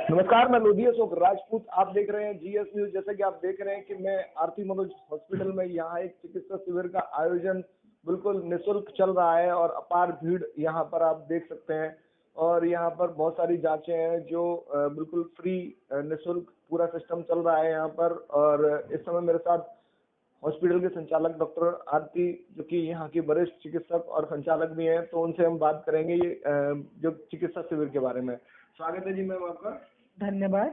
नमस्कार, मैं लोधी अशोक राजपूत। आप देख रहे हैं जीएस न्यूज। जैसे कि आप देख रहे हैं कि मैं आरती मनोज हॉस्पिटल में यहाँ एक चिकित्सा शिविर का आयोजन बिल्कुल निःशुल्क चल रहा है और अपार भीड़ यहाँ पर आप देख सकते हैं। और यहाँ पर बहुत सारी जांचें हैं जो बिल्कुल फ्री निःशुल्क पूरा सिस्टम चल रहा है यहाँ पर। और इस समय मेरे साथ हॉस्पिटल के संचालक डॉक्टर आरती, जो कि यहाँ की वरिष्ठ चिकित्सक और संचालक भी हैं, तो उनसे हम बात करेंगे ये जो चिकित्सा शिविर के बारे में। स्वागत है जी मैम आपका। धन्यवाद।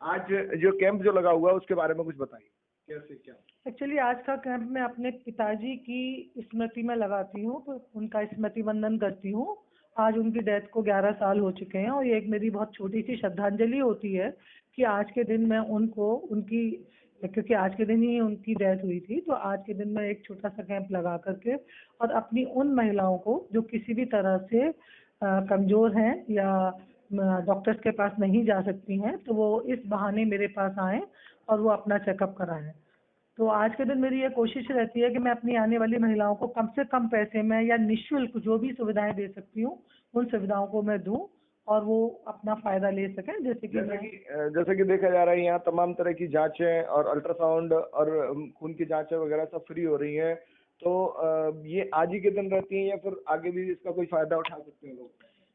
आज जो कैंप जो लगा हुआ है उसके बारे में कुछ बताइए, कैसे क्या? एक्चुअली आज का कैंप मैं अपने पिताजी की स्मृति में लगाती हूँ, तो उनका स्मृति वंदन करती हूँ। आज उनकी डेथ को 11 साल हो चुके हैं और ये एक मेरी बहुत छोटी सी श्रद्धांजलि होती है कि आज के दिन मैं उनको क्योंकि आज के दिन ही उनकी डेथ हुई थी, तो आज के दिन मैं एक छोटा सा कैंप लगा करके और अपनी उन महिलाओं को जो किसी भी तरह से कमज़ोर हैं या डॉक्टर्स के पास नहीं जा सकती हैं, तो वो इस बहाने मेरे पास आएँ और वो अपना चेकअप कराएं। तो आज के दिन मेरी ये कोशिश रहती है कि मैं अपनी आने वाली महिलाओं को कम से कम पैसे में या निःशुल्क जो भी सुविधाएं दे सकती हूँ उन सुविधाओं को मैं दूं और वो अपना फायदा ले सकें। जैसे कि देखा जा रहा है यहाँ तमाम तरह की जांचें और अल्ट्रासाउंड और खून की जांचें वगैरह सब फ्री हो रही हैं। तो ये आज ही के दिन रहती हैं या फिर आगे भी इसका कोई फायदा उठा सकते हैं लोग?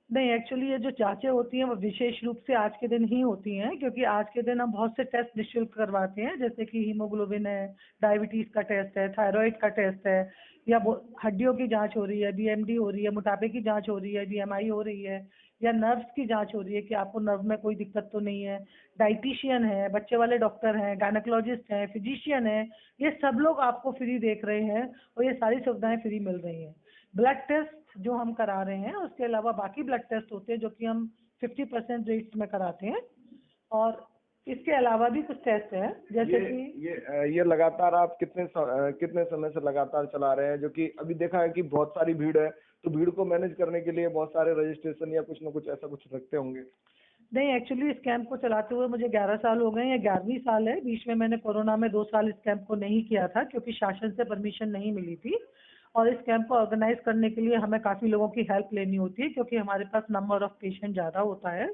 नहीं, एक्चुअली ये जो जांचें होती हैं वो विशेष रूप से आज के दिन ही होती हैं, क्योंकि आज के दिन हम बहुत से टेस्ट निःशुल्क करवाते हैं, जैसे कि हीमोग्लोबिन है, डायबिटीज का टेस्ट है, थायराइड का टेस्ट है, या हड्डियों की जांच हो रही है, बीएमडी हो रही है, मोटापे की जांच हो रही है, बीएमआई हो रही है, या नर्व्स की जांच हो रही है कि आपको नर्व में कोई दिक्कत तो नहीं है। डाइटिशियन है, बच्चे वाले डॉक्टर हैं, गायनेकोलॉजिस्ट हैं, फिजिशियन है, ये सब लोग आपको फ्री देख रहे हैं और ये सारी सुविधाएं फ्री मिल रही हैं। ब्लड टेस्ट जो हम करा रहे हैं, उसके अलावा बाकी ब्लड टेस्ट होते हैं जो कि हम 50% रेट्स में कराते हैं, और इसके अलावा भी कुछ टेस्ट है जैसे कि ये लगातार आप कितने समय से लगातार चला रहे हैं? जो कि अभी देखा है कि बहुत सारी भीड़ है, तो भीड़ को मैनेज करने के लिए बहुत सारे रजिस्ट्रेशन या कुछ ना कुछ ऐसा कुछ रखते होंगे। नहीं, एक्चुअली इस कैंप को चलाते हुए मुझे 11 साल हो गए हैं, 11वीं साल है। बीच में मैंने कोरोना में 2 साल इस कैंप को नहीं किया था क्योंकि शासन से परमिशन नहीं मिली थी, और इस कैंप को ऑर्गेनाइज करने के लिए हमें काफ़ी लोगों की हेल्प लेनी होती है क्योंकि हमारे पास नंबर ऑफ पेशेंट ज़्यादा होता है।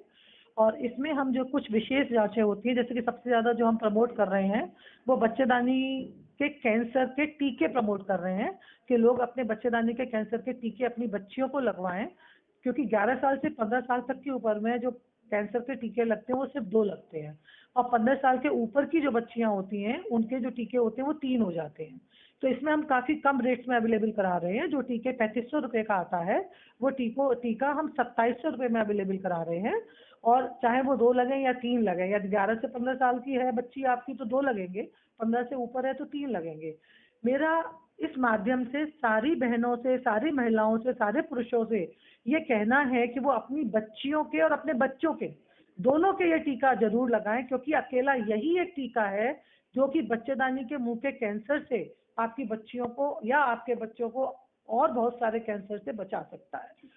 और इसमें हम जो कुछ विशेष जांचें होती है, जैसे कि सबसे ज़्यादा जो हम प्रमोट कर रहे हैं वो बच्चेदानी के कैंसर के टीके प्रमोट कर रहे हैं कि लोग अपने बच्चेदानी के कैंसर के टीके अपनी बच्चियों को लगवाएं, क्योंकि 11 साल से 15 साल तक की उम्र में जो कैंसर के टीके लगते हैं वो सिर्फ 2 लगते हैं, और 15 साल के ऊपर की जो बच्चियां होती हैं उनके जो टीके होते हैं वो 3 हो जाते हैं। तो इसमें हम काफ़ी कम रेट्स में अवेलेबल करा रहे हैं। जो टीके 3500 रुपये का आता है वो टीका हम 2700 रुपये में अवेलेबल करा रहे हैं, और चाहे वो 2 लगें या 3 लगें, या 11 से 15 साल की है बच्ची आपकी तो 2 लगेंगे, 15 से ऊपर है तो 3 लगेंगे। मेरा इस माध्यम से सारी बहनों से, सारी महिलाओं से, सारे पुरुषों से ये कहना है कि वो अपनी बच्चियों के और अपने बच्चों के दोनों के ये टीका जरूर लगाएं, क्योंकि अकेला यही एक टीका है जो कि बच्चेदानी के मुंह के कैंसर से आपकी बच्चियों को या आपके बच्चों को और बहुत सारे कैंसर से बचा सकता है।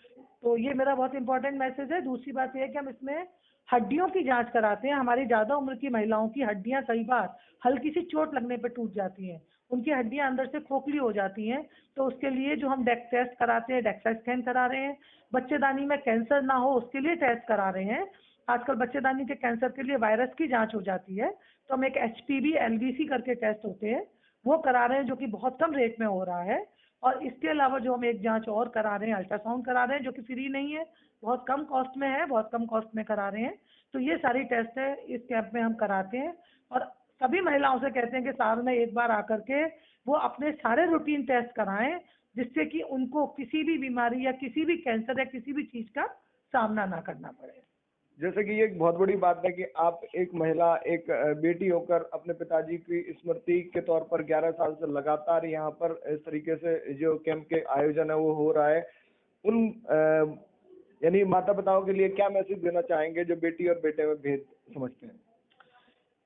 तो ये मेरा बहुत इंपॉर्टेंट मैसेज है। दूसरी बात यह है कि हम इसमें हड्डियों की जांच कराते हैं। हमारी ज़्यादा उम्र की महिलाओं की हड्डियां कई बार हल्की सी चोट लगने पर टूट जाती हैं, उनकी हड्डियां अंदर से खोखली हो जाती हैं, तो उसके लिए जो हम टेस्ट कराते हैं, डेक्सा स्कैन करा रहे हैं। बच्चेदानी में कैंसर ना हो उसके लिए टेस्ट करा रहे हैं। आजकल बच्चेदानी के कैंसर के लिए वायरस की जांच हो जाती है, तो हम एक HPV LVC करके टेस्ट होते हैं वो करा रहे हैं, जो कि बहुत कम रेट में हो रहा है। और इसके अलावा जो हम एक जांच और करा रहे हैं, अल्ट्रासाउंड करा रहे हैं, जो कि फ्री नहीं है, बहुत कम कॉस्ट में है, बहुत कम कॉस्ट में करा रहे हैं। तो ये सारी टेस्ट है इस कैंप में हम कराते हैं, और सभी महिलाओं से कहते हैं कि साल में एक बार आकर के वो अपने सारे रूटीन टेस्ट कराएं, जिससे कि उनको किसी भी बीमारी या किसी भी कैंसर या किसी भी चीज का सामना ना करना पड़े। जैसे कि ये एक बहुत बड़ी बात है कि आप एक महिला, एक बेटी होकर अपने पिताजी की स्मृति के तौर पर 11 साल से लगातार यहाँ पर इस तरीके से जो कैंप के आयोजन है वो हो रहा है। उन यानी माता पिताओं के लिए क्या मैसेज देना चाहेंगे जो बेटी और बेटे में भेद समझते हैं?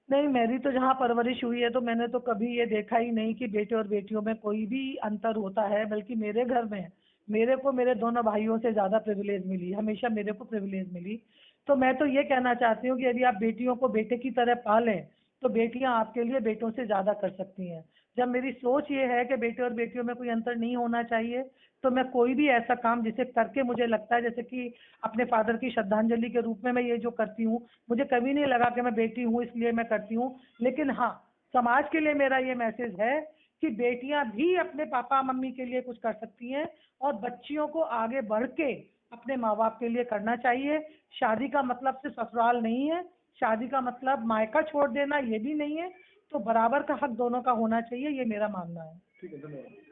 नहीं, मेरी तो जहाँ परवरिश हुई है तो मैंने तो कभी ये देखा ही नहीं कि बेटे और बेटियों में कोई भी अंतर होता है, बल्कि मेरे घर में मेरे को मेरे दोनों भाइयों से ज़्यादा प्रिविलेज मिली, हमेशा मेरे को प्रिविलेज मिली। तो मैं तो ये कहना चाहती हूँ कि यदि आप बेटियों को बेटे की तरह पालें तो बेटियां आपके लिए बेटों से ज़्यादा कर सकती हैं। जब मेरी सोच ये है कि बेटे और बेटियों में कोई अंतर नहीं होना चाहिए, तो मैं कोई भी ऐसा काम जिसे करके मुझे लगता है, जैसे कि अपने फादर की श्रद्धांजलि के रूप में मैं ये जो करती हूँ, मुझे कभी नहीं लगा कि मैं बेटी हूँ इसलिए मैं करती हूँ। लेकिन हाँ, समाज के लिए मेरा ये मैसेज है कि बेटियां भी अपने पापा मम्मी के लिए कुछ कर सकती हैं, और बच्चियों को आगे बढ़ के अपने माँ बाप के लिए करना चाहिए। शादी का मतलब सिर्फ ससुराल नहीं है, शादी का मतलब मायका छोड़ देना ये भी नहीं है। तो बराबर का हक दोनों का होना चाहिए, ये मेरा मानना है। ठीक है, धन्यवाद।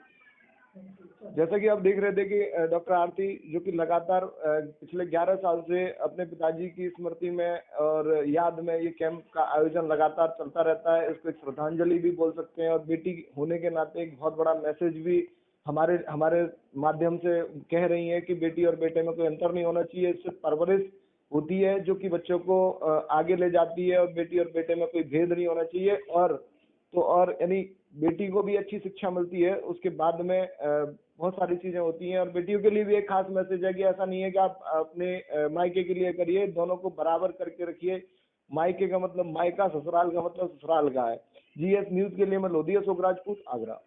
जैसा कि आप देख रहे थे कि डॉक्टर आरती जो कि लगातार पिछले 11 साल से अपने पिताजी की स्मृति में और याद में ये कैंप का आयोजन लगातार चलता रहता है। इसको एक श्रद्धांजलि भी बोल सकते हैं, और बेटी होने के नाते एक बहुत बड़ा मैसेज भी हमारे हमारे माध्यम से कह रही है कि बेटी और बेटे में कोई अंतर नहीं होना चाहिए। इससे परवरिश होती है जो कि बच्चों को आगे ले जाती है, और बेटी और बेटे में कोई भेद नहीं होना चाहिए। और यानी बेटी को भी अच्छी शिक्षा मिलती है, उसके बाद में बहुत सारी चीजें होती हैं। और बेटियों के लिए भी एक खास मैसेज है कि ऐसा नहीं है कि आप अपने मायके के लिए करिए, दोनों को बराबर करके रखिए। मायके का मतलब मायका, ससुराल का मतलब ससुराल का है। जीएस न्यूज के लिए मैं लोधी अशोक राजपूत, आगरा।